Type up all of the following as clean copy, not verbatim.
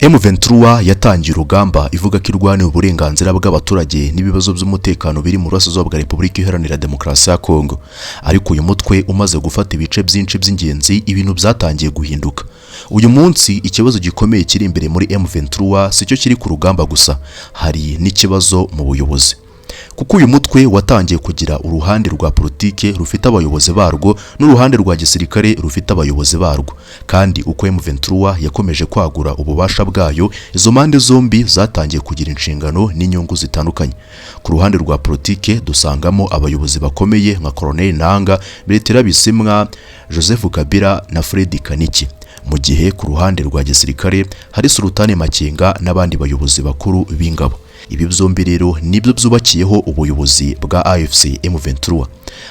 M23 yatangiye urugamba ivuga ko irwanira uburenganzira bw'abaturage n'ibibazo by'umutekano biri mu burasirazuba bwa Repubulika Iharanira Demokarasi ya Kongo. Ariko uyu mutwe umaze gufata ibice byinshi by'ingenzi, ibintu byatangiye guhinduka. Uyu munsi ikibazo gikomeye kiri imbere muri M23 sicyo kiri ku rugamba gusa, hari n'ikibazo mu buyobozi. Kuko uyu mutwe watangiye kugira uruhande rwa politike rufite abayobozi barwo n'uruhande rwa gisirikare rufite abayobozi barwo, kandi uko M23 yakomeje kwagura ububasha bwayo, izo mpande zombi zatangiye kugira inshingano n'inyungu zitandukanye. Ku ruhande rwa politike dusangamo abayobozi bakomeye nka Colonel Nanga, Beretera Bisimwa, Joseph Kabila na Fred Kaniki. Mu gihe ku ruhande rwa gisirikare hari Sultani Makenga n'abandi bayobozi bakuru b'ingabo. Ibi byombi rero nibyo byubakiyeho ubuyobozi bwa AFC M23.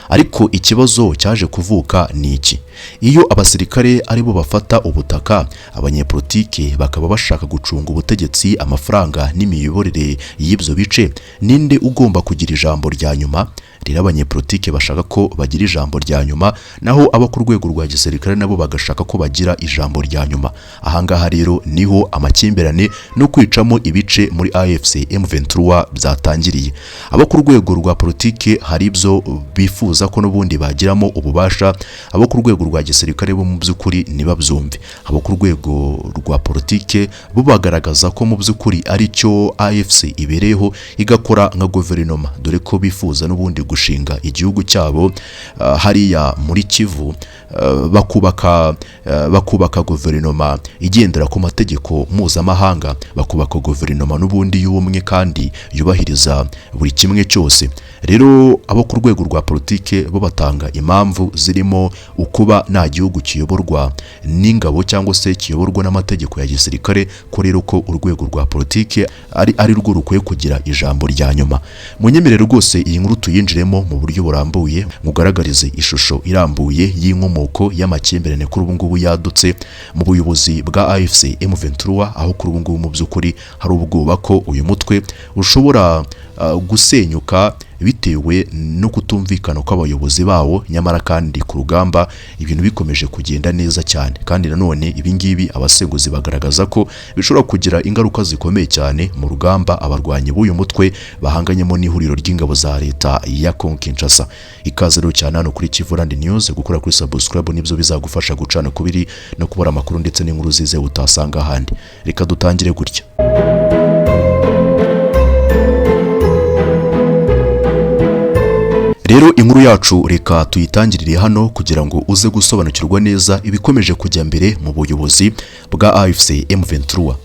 Ariko ikibazo cyaje kuvuka ni iki: iyo abasirikare aribo bafata ubutaka, abanyapolitiki bakaba bashaka gucunga ubutegetsi, amafaranga n'imiyoborere y'ibyo bice, ninde ugomba kugira ijambo rya nyuma? Rero abanyapolitiki bashaka ko bagira ijambo rya nyuma, naho abo ku rwego rwa gisirikare nabo bagashaka ko bagira ijambo rya nyuma. Ahangaha rero niho amakimbirane no kwicamo ibice muri AFC M23 byatangiriye. Abo ku rwego rwa politike hari ibyo bifuza ko n'ubundi bagiramo ububasha, abo ku rwego rwa gisirikare bo mu by'ukuri nibabyumve. Abo ku rwego rwa politike bo bagaragaza ko mu by'ukuri ari cyo AFC ibereyeho, igakora nka guverinoma, dore ko bifuza n'ubundi gushinga igihugu cyabo hariya muri Kivu, bakubaka guverinoma igendera ku mategeko mpuzamahanga, bakubaka guverinoma n'ubundi y'ubumwe kandi yubahiriza buri kimwe cyose. Rero abo ku rwego rwa politike bo batanga impamvu zirimo ukuba nta gihugu kiyoborwa n'ingabo cyangwa se kiyoborwa n'amategeko ya gisirikare, ko rero ko urwego rwa politike ari rwo rukwiye kugira ijambo rya nyuma. Munyemerere rwose iyi nkuru tuyinjiremo mu buryo burambuye, mugaragarize ishusho irambuye y'inkomoko y'amakimbirane kuri ubu ngubu yadutse mu buyobozi bwa AFC M23, aho kuri ubu ngubu mu by'ukuri hari ubwoba ko uyu mutwe ushobora gusenyuka bitewe no kutumvikana kw'abayobozi bawo. Nyamara kandi ku rugamba ibintu bikomeje kugenda neza cyane, kandi nanone ibingibi abasenguzi bagaragaza ko bishobora kugira ingaruka zikomeye cyane mu rugamba abarwanyi b'uyu mutwe bahanganyemo n'ihuriro ry'ingabo za leta ya Kongo Kinshasa. Ikaze rero cyane hano kuri Kivu News, gukora kuri subscribe nibyo bizagufasha gucana kubiri no kubura amakuru ndetse n'inkuru zize utasanga ahandi. Reka dutangire gutya. Rero inkuru yacu reka tuyitangirire hano kugira ngo uze gusobanukirwa neza ibikomeje kujya mbere mu buyobozi bwa AFC M23.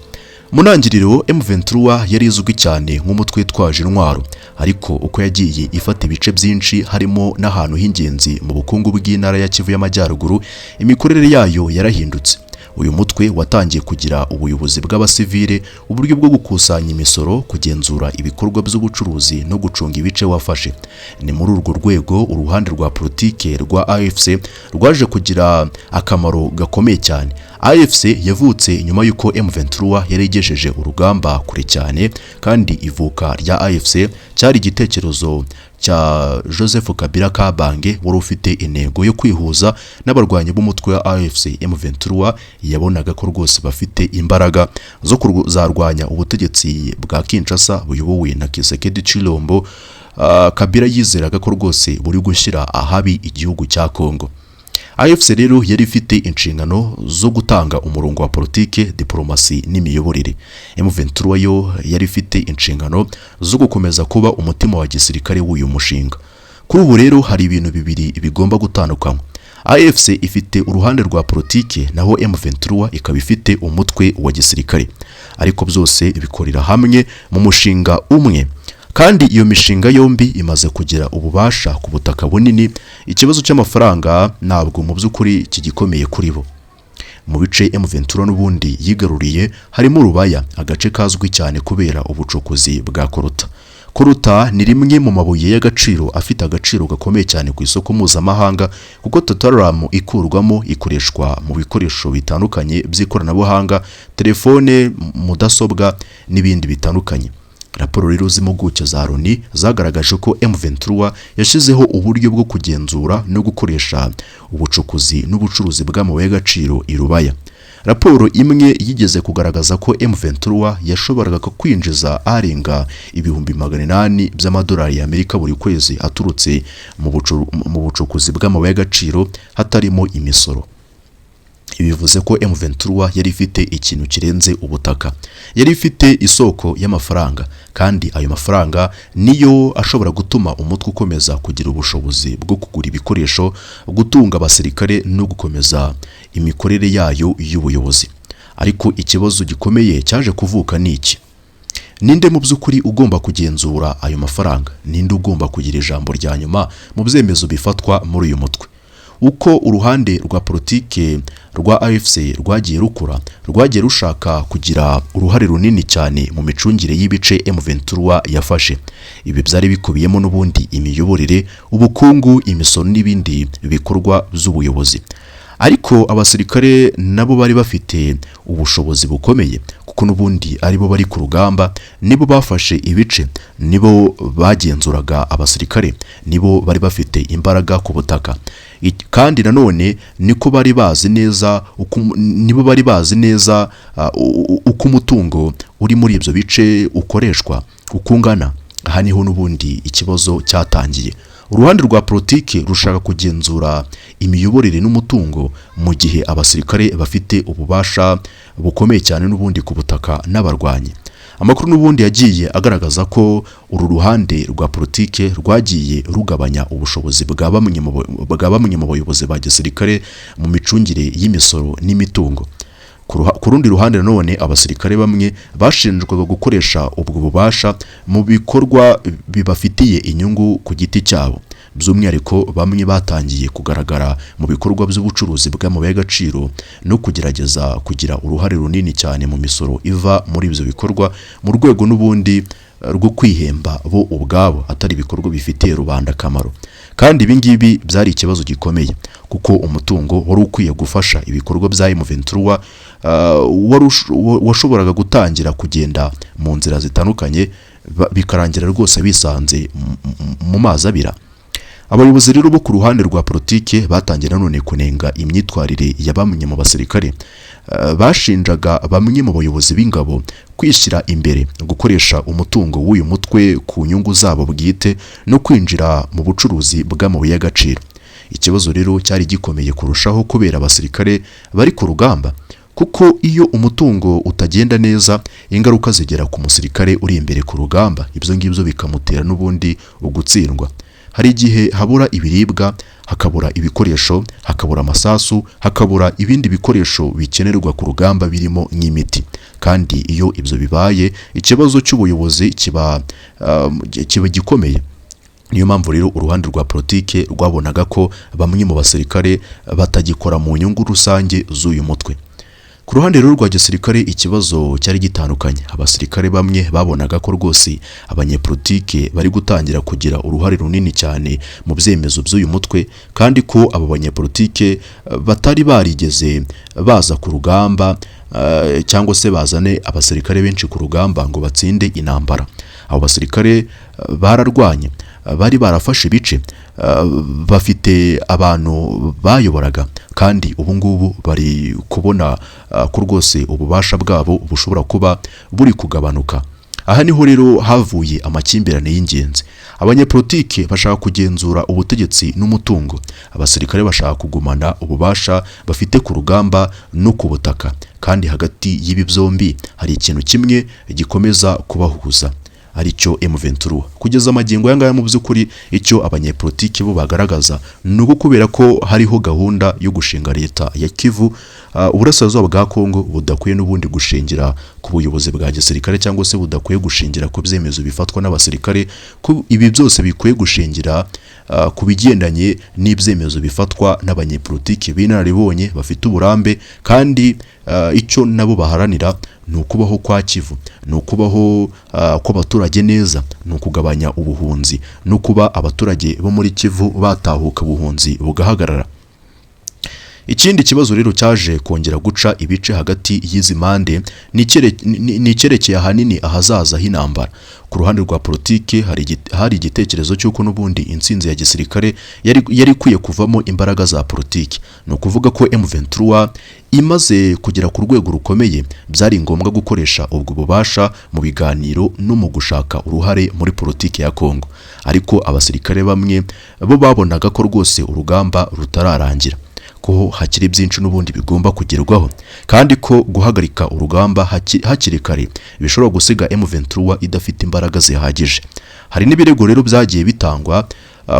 Mu ntangiriro M23 yari izwi cyane nk'umutwe twaje intwaro, ariko uko yagiye ifata ibice byinshi harimo n'ahantu h'ingenzi mu bukungu bw'intara ya Kivu y'Amajyaruguru, imikorere yayo yarahindutse. Uyu mutwe watangiye kugira ubuyobozi bw'abasivile, uburyo bwo gukusanya imisoro, kugenzura ibikorwa by'ubucuruzi no gucunga ibice wafashe. Ni muri urwo rwego uruhande rwa politike rwa AFC rwaje kugira akamaro gakomeye cyane. AFC yavutse nyuma y'uko M23 yaregejeje urugamba kure cyane, kandi ivuka rya AFC cyari igitekerezo cya Joseph Kabila Kabange wari ufite intego yo kwihuza n'abarwanyi b'umutwe wa AFC M23. Yabonaga ko rwose bafite imbaraga zo kuzarwanya ubutegetsi bwa Kinshasa buyobowe na Kisekedi Chilombo. Kabila yizeraga ko rwose buri gushyira ahabi igihugu cya Kongo. AFC rero yari ifite inshingano zo gutanga umurongo wa politike, diplomasi n'imiyoborere. M23 yo yari ifite inshingano zo gukomeza kuba umutima wa gisirikare w'uyu mushinga. Kuri ubu rero hari ibintu bibiri bigomba gutandukanywa. AFC ifite uruhande rwa politike, naho M23 ikaba ifite umutwe wa gisirikare, ariko byose bikorera hamwe mu mushinga umwe. Kandi iyo mishinga yombi imaze kugira ububasha ku butaka bunini. Ikibazo cy'amafaranga ntabwo mu by'ukuri kigikomeye kuri bo. Mu bice M23 n'ubundi yigaruriye harimo Rubaya, agace kazwi cyane kubera ubucukuzi bwa koruta. Koruta ni rimwe mu mabuye y'agaciro afite agaciro gakomeye cyane ku isoko mpuzamahanga, kuko totaramu ikurwamo ikoreshwa mu bikoresho bitandukanye by'ikoranabuhanga, telefone, mudasobwa n'ibindi bitandukanye. Raporo rero z'impuguke za Loni zagaragaje ko M23 yashyizeho uburyo bwo kugenzura no gukoresha ubucukuzi n'ubucuruzi bw'amabuye y'agaciro i Rubaya. raporo imwe yigeze kugaragaza ko M23 yashoboraga kwinjiza arenga ibihumbi 800 by'amadolari y'Amerika buri kwezi aturutse mu bucukuzi bw'amabuye y'agaciro hatarimo imisoro. Ibivuze ko M23 yari ifite ikintu kirenze ubutaka, yari ifite isoko y'amafaranga, kandi ayo mafaranga niyo ashobora gutuma umutwe ukomeza kugira ubushobozi bwo kugura ibikoresho, gutunga abasirikare no gukomeza imikorere yayo y'ubuyobozi. Ariko ikibazo gikomeye cyaje kuvuka niki: ninde mu by'ukuri ugomba kugenzura ayo mafaranga? Ninde ugomba kugira ijambo rya nyuma mu byemezo bifatwa muri uyu mutwe? Uko uruhande rwa politike rwa AFC rwagiye rukura, rwagiye rushaka kugira uruhare runini cyane mu micungire y'ibice M23 yafashe. Ibi byari bikubiyemo n'ubundi imiyoborere, ubukungu, imisoro n'ibindi bikorwa by'ubuyobozi. Ariko abasirikare nabo bari bafite ubushobozi bukomeye, kuko n'ubundi aribo bari ku rugamba, nibo bafashe ibice, nibo bagenzuraga abasirikare, nibo bari bafite imbaraga ku butaka. Kandi nanone niko bari bazi neza uko umutungo uri muri ibyo bice ukoreshwa, ukungana. Aha niho n'ubundi ikibazo cyatangiye. Uruhande rwa politike rushaka kugenzura imiyoborere n'umutungo, mu gihe abasirikare bafite ububasha bukomeye cyane n'ubundi ku butaka n'abarwanyi. Amakuru n'ubundi yagiye agaragaza ko uru ruhande rwa politike rwagiye rugabanya ubushobozi bwa bamwe mu bayobozi ba gisirikare mu micungire y'imisoro n'imitungo. Ku rundi ruhande nanone abasirikare bamwe bashinjwaga gukoresha ubwo bubasha mu bikorwa bibafitiye inyungu ku giti cyabo. By'umwihariko bamwe batangiye kugaragara mu bikorwa by'ubucuruzi bw'amabuye y'agaciro no kugerageza kugira uruhare runini cyane mu misoro iva muri ibyo bikorwa, mu rwego n'ubundi rwo kwihemba bo ubwabo, atari ibikorwa bifitiye rubanda akamaro. Kandi ibi ngibi byari ikibazo gikomeye, kuko umutungo wari ukwiye gufasha ibikorwa bya M23 washoboraga gutangira kugenda mu nzira zitandukanye, bikarangira rwose bisanze mu mazi abira. Abayobozi rero bo ku ruhande rwa politike batangira none kunenga imyitwarire ya bamwe mu basirikare. Bashinjaga bamwe mu bayobozi b'ingabo kwishyira imbere, gukoresha umutungo w'uyu mutwe ku nyungu zabo bwite no kwinjira mu bucuruzi bw'amabuye y'agaciro. Ikibazo rero cyari gikomeye kurushaho kubera abasirikare bari ku rugamba, kuko iyo umutungo utagenda neza, ingaruka zigera ku musirikare uri imbere ku rugamba. Ibyo ngibyo bikamutera n'ubundi ugutsindwa. Hari igihe habura ibiribwa, hakabura ibikoresho, hakabura amasasu, hakabura ibindi bikoresho bikenerwa ku rugamba birimo nk'imiti. Kandi iyo ibyo bibaye, ikibazo cy'ubuyobozi kiba gikomeye. Niyo mpamvu rero uruhande rwa politike rwabonaga ko bamwe mu basirikare batagikora mu nyungu rusange z'uyu mutwe. Ku ruhande rero rwa gisirikare ikibazo cyari gitandukanye. Abasirikare bamwe babonaga ko rwose abanyepolitike bari gutangira kugira uruhare runini cyane mu byemezo by'uyu mutwe, kandi ko abo banyepolitike batari barigeze baza ku rugamba cyangwa se bazane abasirikare benshi ku rugamba ngo batsinde intambara. Abo basirikare bararwanye, bari barafashe ibice, bafite abantu bayoboraga, kandi ubu ngubu bari kubona ko rwose ububasha bwabo bushobora kuba buri kugabanuka. Aha niho rero havuye amakimbirane y'ingenzi. Abanyepolitike bashaka kugenzura ubutegetsi n'umutungo, abasirikare bashaka kugumana ububasha bafite ku rugamba no ku butaka. Kandi hagati y'ibi byombi hari ikintu kimwe gikomeza kubahuza, aricyo M23. Kugeza amagingo yangaya mu by'ukuri icyo abanyepolitiki bo bagaragaza nuko kubera ko hariho gahunda yo gushinga leta ya Kivu, uburasirazuba bwa Kongo budakwiye n'ubundi gushingira ku buyobozi bwa gisirikare, cyangwa se budakwiye gushingira ku byemezo bifatwa n'abasirikare, ko ibi byose bikwiye gushingira ku bigendanye n'ibyemezo bifatwa n'abanyepolitiki b'inararibonye bafite uburambe. Kandi icyo nabo baharanira ni ukubaho kwa Kivu, ni ukubaho kw'abaturage neza, ni ukugabanya ubuhunzi, no kuba abaturage bo muri Kivu batahuka ubuhunzi bugahagarara. Ikindi kibazo rero cyaje kongera guca ibice hagati y'izi mande ni icyerekeye ahanini ahazaza h'intambara. Ku ruhande rwa politike hari igitekerezo cy'uko n'ubundi intsinzi ya gisirikare yari ikwiye kuvamo imbaraga za politiki. Ni ukuvuga ko M23 imaze kugera ku rwego rukomeye, byari ngombwa gukoresha ubwo bubasha mu biganiro no mu gushaka uruhare muri politiki ya Kongo. Ariko abasirikare bamwe bo babonaga ko rwose urugamba rutararangira, ko hakiri byinshi n'ubundi bigomba kugerwaho, kandi ko guhagarika urugamba hakiri kare bishobora gusiga M23 idafite imbaraga zihagije. Hari n'ibirego rero byagiye bitangwa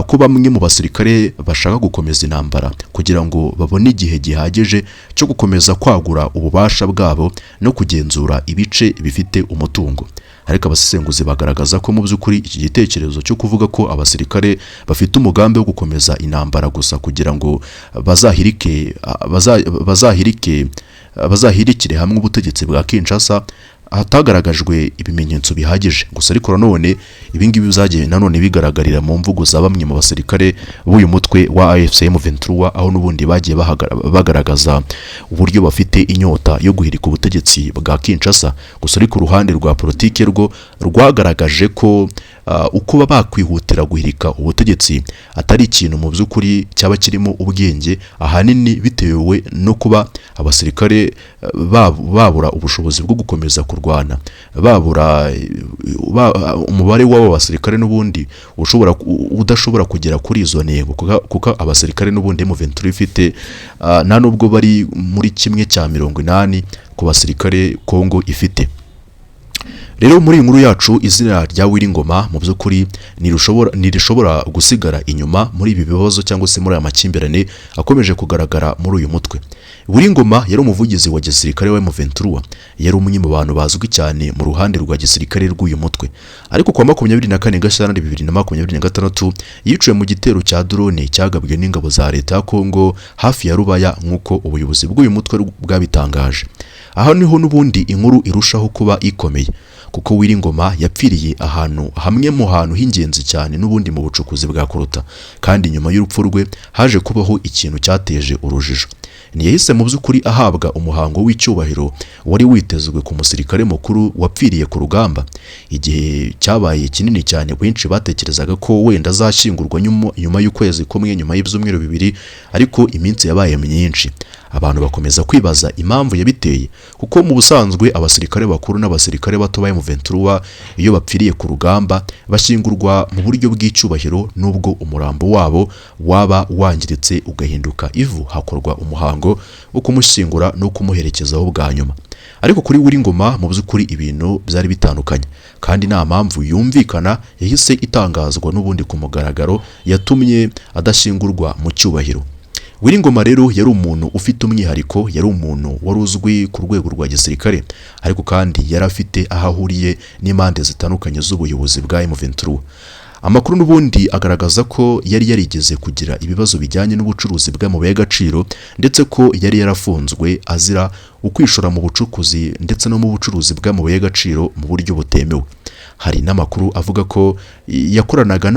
ko bamwe mu basirikare bashaka gukomeza intambara kugira ngo babone igihe gihagije cyo gukomeza kwagura ububasha bwabo no kugenzura ibice bifite umutungo. Ariko abasesenguzi bagaragaza ko mu by'ukuri iki gitekerezo cyo kuvuga ko abasirikare bafite umugambi wo gukomeza intambara gusa kugira ngo bazahirikire hamwe ubutegetsi bwa Kinshasa hatagaragajwe ibimenyetso bihagije. Gusa ariko nanone ibingibi byagiye nanone bigaragarira mu mvugo za bamwe mu basirikare b'uyu mutwe wa AFC M23, aho n'ubundi bagiye bagaragaza uburyo bafite inyota yo guhirika ubutegetsi bwa Kinshasa. Gusa ariko uruhande rwa politike rwo rwagaragaje ko uko bakwihutira guhirika ubutegetsi atari ikintu mu by'ukuri cyaba kirimo ubwenge, ahanini bitewe no kuba abasirikare babura ubushobozi bwo gukomeza kurwana, babura umubare w'abo basirikare n'ubundi udashobora kugera kuri izo ntego, kuko abasirikare n'ubundi M23 ifite nta nubwo bari muri 1/80 ku basirikare Kongo ifite. Rero muri inkuru yacu izina rya Wiringoma mu by'ukuri nirishobora gusigara inyuma muri ibi bibazo cyangwa se muri aya makimbirane akomeje kugaragara muri uyu mutwe. Wiringoma yari umuvugizi wa gisirikare wa M23, yari umwe mu bantu bazwi cyane mu ruhande rwa gisirikare rw'uyu mutwe. Ariko kwa 24 Gashyantare 2026 yiciwe mu gitero cya drone cyagabwe n'ingabo za leta ya Kongo hafi ya Rubaya, nk'uko ubuyobozi bw'uyu mutwe bwabitangaje. Aha niho n'ubundi inkuru irushaho kuba ikomeye, kuko Wiringoma yapfiriye ahantu hamwe mu hantu h'ingenzi cyane n'ubundi mu bucukuzi bwa Korota, kandi nyuma y'urupfu rwe haje kubaho ikintu cyateje urujijo. Ntiyahise mu by'ukuri ahabwa umuhango w'icyubahiro wari witezwe ku musirikare mukuru wapfiriye ku rugamba. Igihe cyabaye kinini cyane, benshi batekerezaga ko wenda azashyingurwa nyuma y'ukwezi kumwe, nyuma y'ibyumweru 2, ariko iminsi yabaye myinshi. Abantu bakomeza kwibaza impamvu yabiteye, kuko mu busanzwe abasirikare bakuru n'abasirikare bato ba M23 iyo bapfiriye ku rugamba bashyingurwa mu buryo bw'icyubahiro, nubwo umurambo wabo waba wangiritse ugahinduka ivu, hakorwa umuhango wo kumushyingura no kumuherekezaho bwa nyuma. Ariko kuri Wiringoma mu by'ukuri ibintu byari bitandukanye, kandi nta mpamvu yumvikana yahise itangazwa n'ubundi ku mugaragaro yatumye adashyingurwa mu cyubahiro. Wiringoma rero yari umuntu ufite umwihariko, yari umuntu wari uzwi ku rwego rwa gisirikare, ariko kandi yari afite ahahuriye n'impande zitandukanye z'ubuyobozi bwa M23. Amakuru n'ubundi agaragaza ko yari yarigeze kugira ibibazo bijyanye n'ubucuruzi bw'amabuye y'agaciro, ndetse ko yari yarafunzwe azira ukwishora mu bucukuzi ndetse no mu bucuruzi bw'amabuye y'agaciro mu buryo butemewe. Hari n'amakuru avuga ko yakoranaga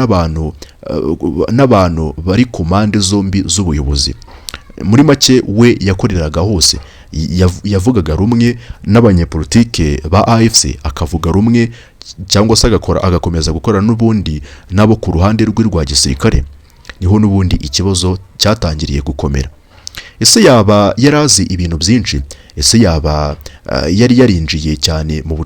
n'abantu bari ku mpande zombi z'ubuyobozi. Muri make we yakoreraga hose, yavugaga rumwe n'abanyapolitike ba AFC, akavuga rumwe cyangwa se agakomeza gukora n'ubundi nabo ku ruhande rwe rwa gisirikare. Niho n'ubundi ikibazo cyatangiriye gukomera. Ese yaba yarazi ibintu byinshi? Ese yaba yari yarinjiye cyane mu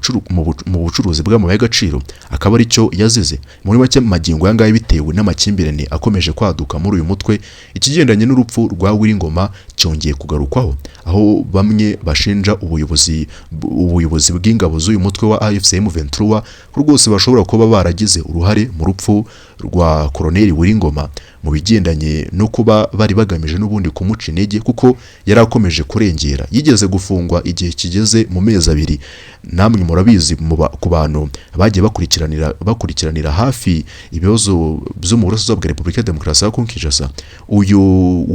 bucuruzi bw'amabuye y'agaciro akaba ari cyo yazize? Muri make magingo yangaye bitewe n'amakimbirane akomeje kwaduka muri uyu mutwe, ikigendanye n'urupfu rwa Wiringoma cyongeye kugarukwaho, aho bamwe bashinja ubuyobozi bw'ingabo z'uyu mutwe wa AFC M23 ko rwose bashobora kuba baragize uruhare mu rupfu rwa Koloneli Wiringoma mu bigendanye no kuba bari bagamije n'ubundi kumuca intege, kuko yari akomeje kurengera. Yigeze gufungwa igihe kigeze mu mezi 2. Namwe murabizi ku bantu bagiye bakurikiranira hafi ibibazo byo mu burasirazuba bwa Repubulika ya Demokarasi ya Kongo Kinshasa. Uyu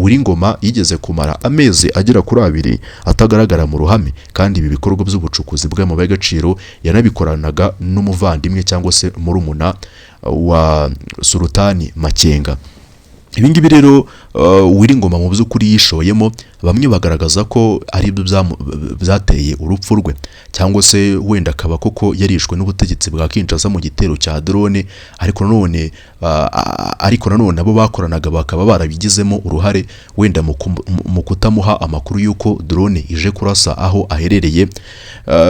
Wiringoma yigeze kumara amezi agera kuri 2 atagaragara mu ruhame, kandi ibi bikorwa by'ubucukuzi bw'amabuye y'agaciro yanabikoranaga n'umuvandimwe cyangwa se murumuna wa Sultani Makenga. ibingibi rero Uwiringoma mu by'ukuri yishoyemo, bamwe bagaragaza ko ari byo byateye urupfu rwe, cyangwa se wenda akaba koko yarishwe n'ubutegetsi bwa Kinshasa mu gitero cya drone, ariko nanone abo bakoranaga bakaba barabigizemo uruhare wenda mu kutamuha amakuru y'uko drone ije kurasa aho aherereye,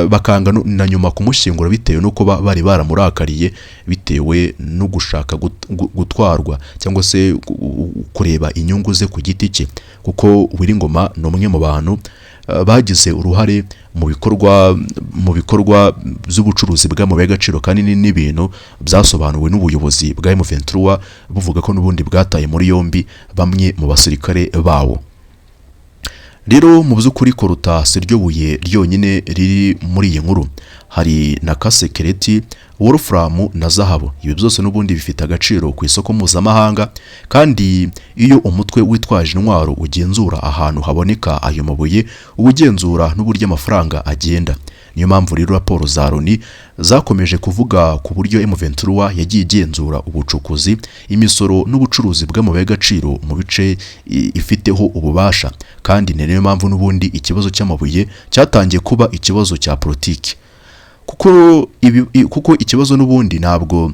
bakanga na nyuma kumushyingura bitewe n'uko bari baramurakariye bitewe no gushaka gutwarwa cyangwa se kureba inyungu ze ku giti cye, kuko Uwiringoma ni umwe mu bantu bagize uruhare mu bikorwa by'ubucuruzi bw'amabuye y'agaciro kandi n'ibintu byasobanuwe n'ubuyobozi bwa M23 buvuga ko n'ubundi bwataye muri yombi bamwe mu basirikare bawo. Rero mu by'ukuri koruta si ryo buye ryonyine riri muri iyi nkuru, hari na kasekereti, wolfram na zahabu. Ibi byose n'ubundi bifite agaciro ku isoko mpuzamahanga, kandi iyo umutwe witwaje intwaro ugenzura ahantu haboneka ayo mabuye, ubugenzura n'uburyo amafaranga agenda. Niyo mpamvu rero raporo za Loni zakomeje kuvuga ku buryo M23 yagiye igenzura ubucukuzi, imisoro n'ubucuruzi bw'amabuye y'agaciro mu bice ifiteho ububasha, kandi niyo mpamvu n'ubundi ikibazo cy'amabuye cyatangiye kuba ikibazo cya politiki, kuko ikibazo n'ubundi ntabwo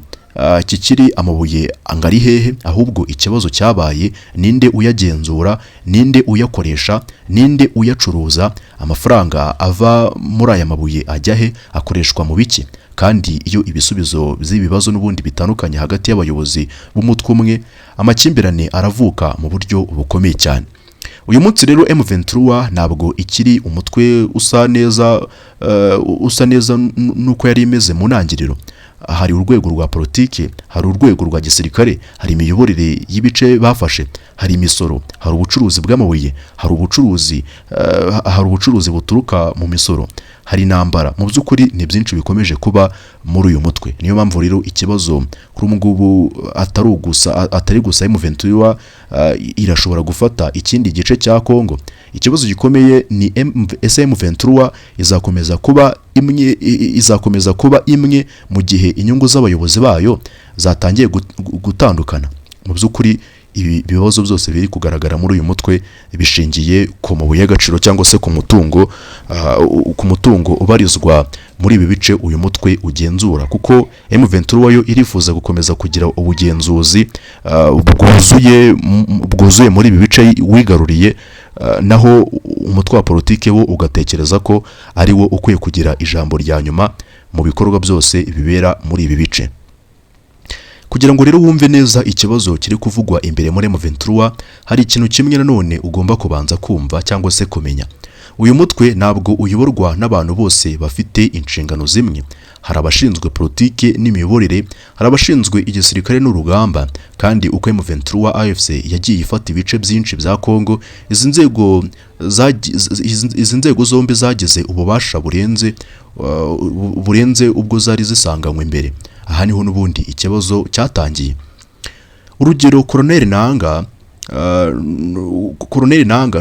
kikiri amabuye angari hehe, ahubwo ikibazo cyabaye ninde uyagenzura, ninde uyakoresha, ninde uyacuruza, amafaranga ava muri aya mabuye ajya he, akoreshwa mu biki. Kandi iyo ibisubizo by'ibibazo n'ubundi bitandukanye hagati y'abayobozi b'umutwe umwe, amakimbirane aravuka mu buryo bukomeye cyane. Uyu munsi rero M23 ntabwo ikiri umutwe usa neza nuko yari imeze mu ntangiriro. Hari urwego rwa politike, hari urwego rwa gisirikare, hari imiyoborere y'ibice bafashe, hari imisoro, hari ubucuruzi bw'amabuye, hari ubucuruzi buturuka mu misoro, hari intambara. Mu by'ukuri ni byinshi bikomeje kuba muri uyu mutwe. Niyo mpamvu rero ikibazo kuri ngubu atari gusa M23 irashobora gufata ikindi gice cya Kongo. Ikibazo gikomeye ni M23 izakomeza kuba imwe mu gihe inyungu z'abayobozi bayo zatangiye gutandukana. Mu by'ukuri ibi bibazo byose biri kugaragara muri uyu mutwe bishingiye ku mabuye y'agaciro cyangwa se ku mutungo ubarizwa muri ibi bice uyu mutwe ugenzura, kuko M23 yo irifuza gukomeza kugira ubugenzuzi bwuzuye muri ibi bice wigaruriye, naho umutwe wa politike wo ugatekereza ko ari wo ukwiye kugira ijambo rya nyuma mu bikorwa byose bibera muri ibi bice. Kugira ngo rero wumve neza ikibazo kiri kuvugwa imbere muri M23, hari ikintu kimwe nanone ugomba kubanza kumva cyangwa se kumenya. Uyu mutwe ntabwo uyoborwa n'abantu bose bafite inshingano zimwe. Hari abashinzwe politike n'imiyoborere, hari abashinzwe igisirikare n'urugamba, kandi uko M23 AFC yagiye ifata ibice byinshi bya Kongo, izi nzego zombi zagize ububasha burenze ubwo zari zisanganywe mbere. Aha niho n'ubundi ikibazo cyatangiye. Urugero, Colonel Nanga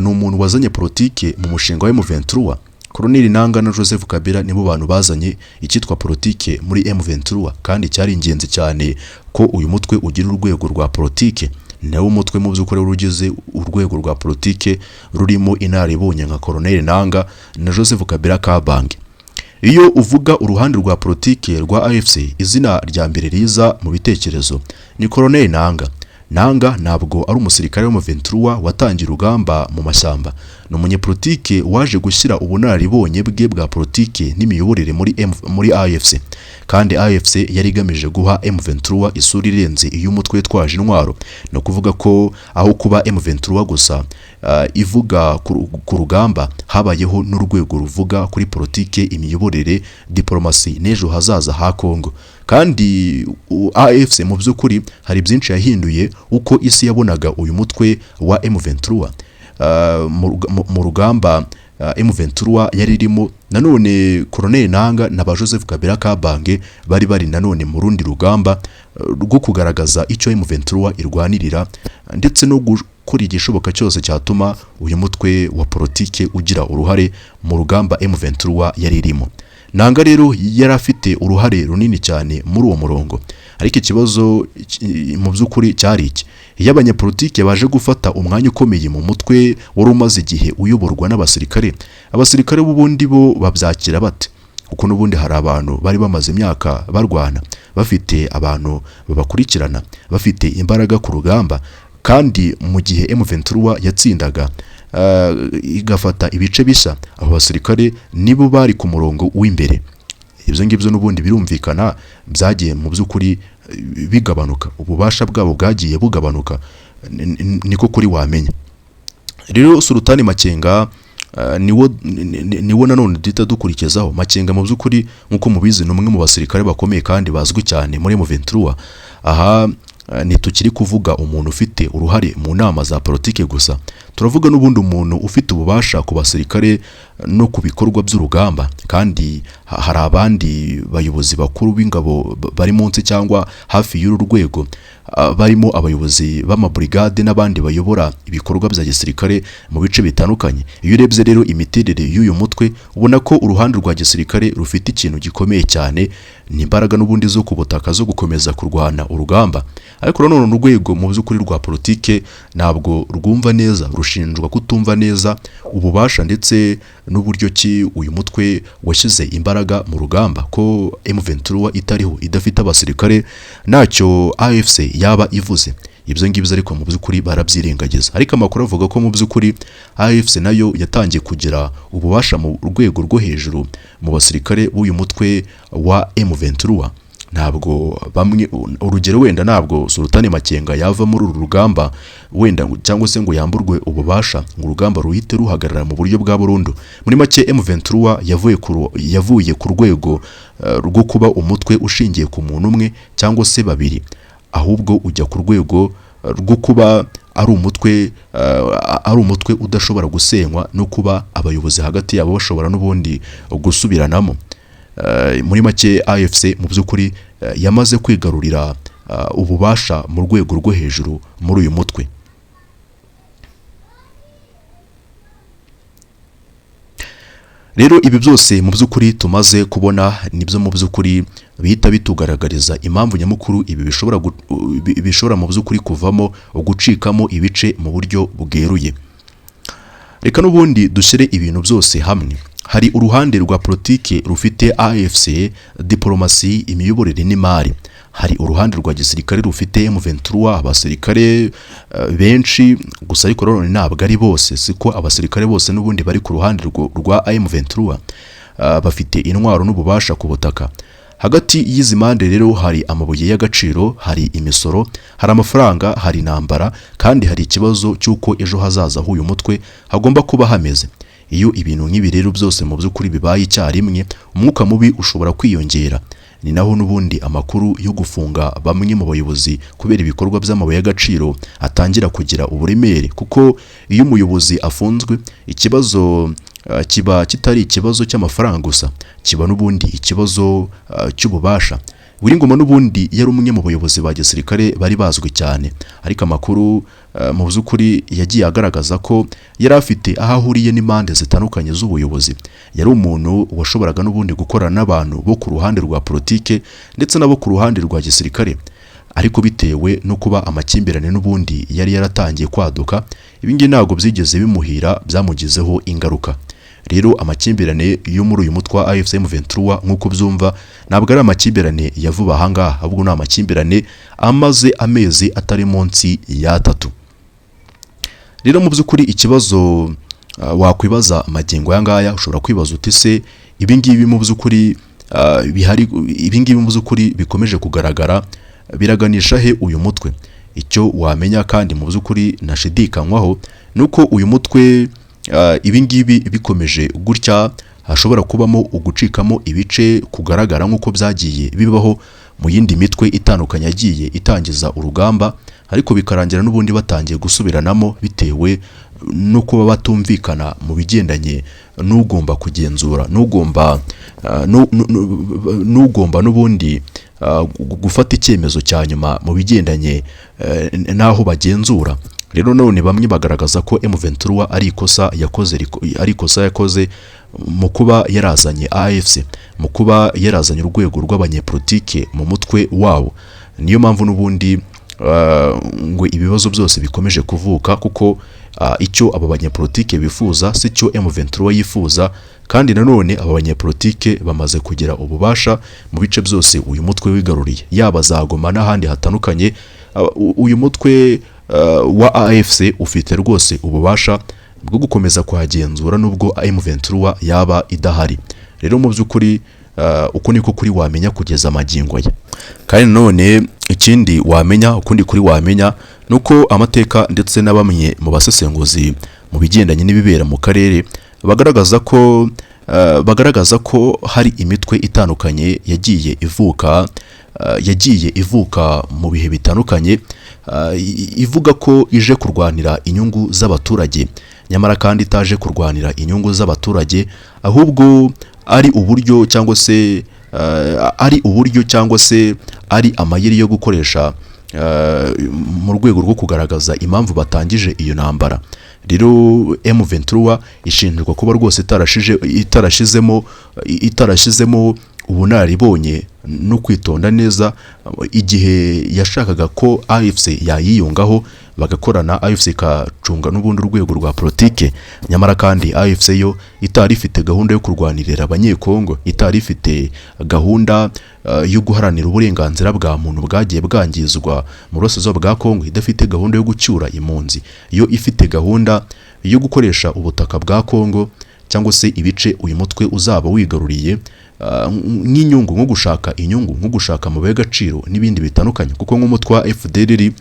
ni umuntu wazanye politike mu mushinga wa M23. Colonel Nanga na Joseph Kabila nibo bantu bazanye icyitwa politike muri M23, kandi cyari ingenzi cyane ko uyu mutwe ugira urwego rwa politike. Nawo umutwe mu by'ukuri urugize urwego rwa politike rurimo inaribonye nka Colonel Nanga na Joseph Kabila Kabange. Iyo uvuga uruhande rwa politike rwa AFC, izina rya mbere riza mu bitekerezo ni Colonel Nanga. Nanga ntabwo ari umusirikare wa M23 watangiye urugamba mu mashyamba. Ni umunyepolitike waje gushyira ubunararibonye bwe bwa politike n'imiyoborere muri AFC, kandi AFC yari igamije guha M23 isura irenze iy'umutwe witwaje intwaro. No kuvuga ko aho kuba M23 gusa ivuga ku rugamba, habayeho n'urwego ruvuga kuri politike, imiyoborere, diplomasi n'ejo hazaza ha Kongo. Kandi AFC mu by'ukuri hari byinshi yahinduye uko isi yabonaga uyu mutwe wa M23. Mu rugamba M23 yari irimo, nanone Colonel Nanga na Joseph Kabila Kabange bari nanone mu rundi rugamba rwo kugaragaza icyo M23 irwanirira, ndetse no gukora igishoboka cyose cyatuma uyu mutwe wa politike ugira uruhare mu rugamba M23 yari irimo. nanga rero yari afite uruhare runini cyane muri uwo murongo. Ariko ikibazo mu by'ukuri cyari iki, iyo abanyapolitiki baje gufata umwanya ukomeye mu mutwe wari umaze igihe uyoborwa n'abasirikare, abasirikare b'ubundi bo babyakira bate? Kuko n'ubundi hari abantu bari bamaze imyaka barwana, bafite abantu babakurikirana, bafite imbaraga ku rugamba, kandi mu gihe M23 yatsindaga igafata ibice bisa, abo basirikare nibo bari ku murongo w'imbere. Ibyo ngibyo n'ubundi birumvikana byagiye mu by'ukuri bigabanuka, ububasha bwabo bwagiye bugabanuka, niko kuri wamenya. Rero Sultani Makenga niwo nanone duhita dukurikizaho. Makenga mu by'ukuri nk'uko mubizi ni umwe mu basirikare bakomeye kandi bazwi cyane muri M23. Aha nitukiri kuvuga umuntu ufite uruhare mu nama za politike gusa, turavuga n'ubundi umuntu ufite ububasha ku basirikare no ku bikorwa by'urugamba, kandi hari abandi bayobozi bakuru b'ingabo bari munsi cyangwa hafi y'uru rwego, barimo abayobozi b'amabrigade n'abandi bayobora ibikorwa bya gisirikare mu bice bitandukanye. Iyo urebye rero imiterere y'uyu mutwe ubona ko uruhande rwa gisirikare rufite ikintu gikomeye cyane, ni imbaraga n'ubundi zo kubutaka zo gukomeza kurwana urugamba. Ariko nanone urwego mu by'ukuri rwa politike ntabwo rwumva neza, rushinjwa kutumva neza ububasha ndetse n'uburyo ki uyu mutwe washyize imbaraga mu rugamba, ko M23 itariho, idafite abasirikare, ntacyo AFC yaba ivuze. Ibyo ngibyo ariko mu by'ukuri barabyirengagiza. Ariko amakuru avuga ko mu by'ukuri AFC nayo yatangiye kugira ububasha mu rwego rwo hejuru mu basirikare b'uyu mutwe wa M23. Ntabwo bamwe, urugero wenda ntabwo Sultani Makenga yava muri uru rugamba wenda cyangwa se ngo yamburwe ububasha ngo urugamba ruhite ruhagarara mu buryo bwa burundu. Muri make M23 yavuye ku rwego rwo kuba umutwe ushingiye ku muntu umwe cyangwa se babiri, ahubwo ujya ku rwego rwo kuba ari umutwe udashobora gusenywa no kuba abayobozi hagati yabo bashobora n'ubundi gusubiranamo. Muri make AFC mu by'ukuri yamaze kwigarurira ububasha mu rwego rwo hejuru muri uyu mutwe. Rero ibi byose mu by'ukuri tumaze kubona nibyo mu by'ukuri bihita bitugaragariza impamvu nyamukuru ibi bishobora mu by'ukuri kuvamo gucikamo ibice mu buryo bweruye. Reka n'ubundi dushyire ibintu byose hamwe. Hari uruhande rwa politike rufite AFC, diplomasi, imiyoborere n'imari. Hari uruhande rwa gisirikare rufite M23, abasirikare benshi gusa, ariko none ntabwo ari bose, siko abasirikare bose n'ubundi bari ku ruhande rwa M23 bafite intwaro n'ububasha ku butaka. Hagati y'izi mande rero hari amabuye y'agaciro, hari imisoro, hari amafaranga, hari intambara, kandi hari ikibazo cy'uko ejo hazaza h'uyu mutwe hagomba kuba hameze. Iyo ibintu nk'ibi rero byose mu by'ukuri bibaye icyarimwe, umwuka mubi ushobora kwiyongera. Ni naho n'ubundi amakuru yo gufunga bamwe mu bayobozi kubera ibikorwa by'amabuye y'agaciro atangira kugira uburemere, kuko iyo umuyobozi afunzwe, ikibazo kiba kitari ikibazo cy'amafaranga gusa, kiba n'ubundi ikibazo cy'ububasha. Ngoma n'ubundi yari umwe mu bayobozi ba gisirikare bari bazwi cyane, ariko amakuru mu by'ukuri yagiye agaragaza ko yari afite aho ahuriye n'impande zitandukanye z'ubuyobozi. Yari umuntu washoboraga n'ubundi gukorana n'abantu bo ku ruhande rwa politike ndetse nabo ku ruhande rwa gisirikare, ariko bitewe no kuba amakimbirane n'ubundi yari yaratangiye kwaduka, ibingi ntabwo byigeze bimuhira, byamugizeho ingaruka. Rero amakimbirane yo muri uyu mutwe wa AFC M23 nk'uko byumva ntabwo ari amakimbirane ya vuba ahangaha, ahubwo ni amakimbirane amaze amezi atari munsi ya 3. Rero mu by'ukuri ikibazo wakwibaza magengo yangaya, ushobora kwibaza uti se ibingibi mu by'ukuri ibingibi mu by'ukuri bikomeje kugaragara biraganisha he uyu mutwe? Icyo wamenya kandi mu by'ukuri nashidikanywaho nuko uyu mutwe ibingibi bikomeje gutya hashobora kubamo ugucikamo ibice kugaragara nk'uko byagiye bibaho mu yindi mitwe itandukanye yagiye itangiza urugamba, ariko bikarangira n'ubundi batangiye gusubiranamo bitewe no kuba batumvikana mu bigendanye n'ugomba kugenzura, n'ugomba n'ubundi gufata icyemezo cya nyuma mu bigendanye n'aho bagenzura. Rero none bamwe bagaragaza ko M23 ari ikosa yakoze mu kuba yarazanye AFC. mu kuba yarazanye urwego rw'abanyapolitike mu mutwe wabo. Niyo mpamvu n'ubundi ngo ibibazo byose bikomeje kuvuka, kuko icyo aba banyapolitike bifuza si cyo M23 yifuza, kandi nanone aba banyapolitike bamaze kugira ububasha mu bice byose uyu mutwe wigaruriye, yaba za Goma n'ahandi hatandukanye. Uyu mutwe wa AFC ufite rwose ububasha bwo gukomeza kuhagenzura nubwo M23 yaba idahari. Rero mu by'ukuri uko niko kuri wamenya kugeza amagingo ye. Kandi none ikindi wamenya, ukundi kuri wamenya nuko amateka ndetse na bamwe mu basesenguzi mu bigendanye n'ibibera mu karere bagaragaza ko hari imitwe itandukanye yagiye ivuka mu bihe bitandukanye, ivuga ko ije kurwanira inyungu z'abaturage, nyamara kandi itaje kurwanira inyungu z'abaturage, ahubwo ari uburyo cyangwa se ari amayeri yo gukoresha mu rwego rwo kugaragaza impamvu batangije iyo ntambara. Rero M23 ishinjwa kuba rwose itarashizemo ubunararibonye no kwitonda neza igihe yashakaga ko AFC yayiyungaho bagakorana, AFC kacunga n'ubundi urwego rwa politike, nyamara kandi AFC yo itari ifite gahunda yo kurwanirira abanyekongo, itari ifite gahunda yo guharanira uburenganzira bwa muntu bwagiye bwangizwa mu burasirazuba bwa Kongo, idafite gahunda yo gucyura impunzi, yo ifite gahunda yo gukoresha ubutaka bwa Kongo cyangwa se ibice uyu mutwe uzaba wigaruriye nk'inyungu, nko gushaka inyungu, nko gushaka amabuye y'agaciro n'ibindi bitandukanye. Kuko nk'umutwe wa FDLR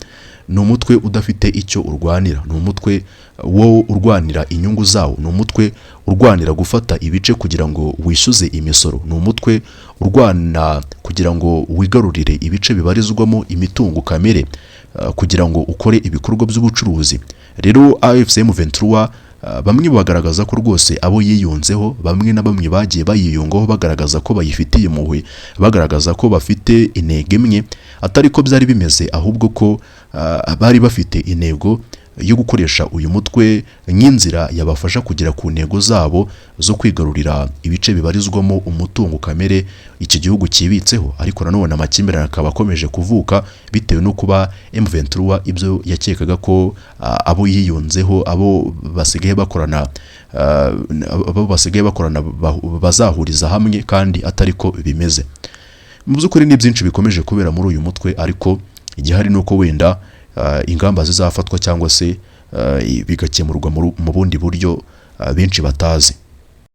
ni umutwe udafite icyo urwanira, ni umutwe wo urwanira inyungu zawo, ni umutwe urwanira gufata ibice kugira ngo wishyuze imisoro, ni umutwe urwana kugira ngo wigarurire ibice bibarizwamo imitungo kamere kugira ngo ukore ibikorwa by'ubucuruzi. Rero AFC M23 bamwe bagaragaza ko rwose abo yiyunzeho, bamwe na bamwe bagiye bayiyungaho bagaragaza ko bayifitiye impuhwe, bagaragaza ko bafite intego imwe, atari ko byari bimeze, ahubwo ko bari bafite intego yo gukoresha uyu mutwe nk'inzira yabafasha kugera ku ntego zabo zo kwigarurira ibice bibarizwamo umutungo kamere iki gihugu kibitseho. Ariko nanone amakimbirane akaba akomeje kuvuka bitewe no kuba M23 ibyo yakekaga ko abo yiyunzeho, abo basigaye bakorana bazahuriza hamwe, kandi atari ko bimeze. Mu by'ukuri ni byinshi bikomeje kubera muri uyu mutwe, ariko igihari nuko wenda ingamba zizafatwa cyangwa se bigakemurwa mu bundi buryo benshi batazi.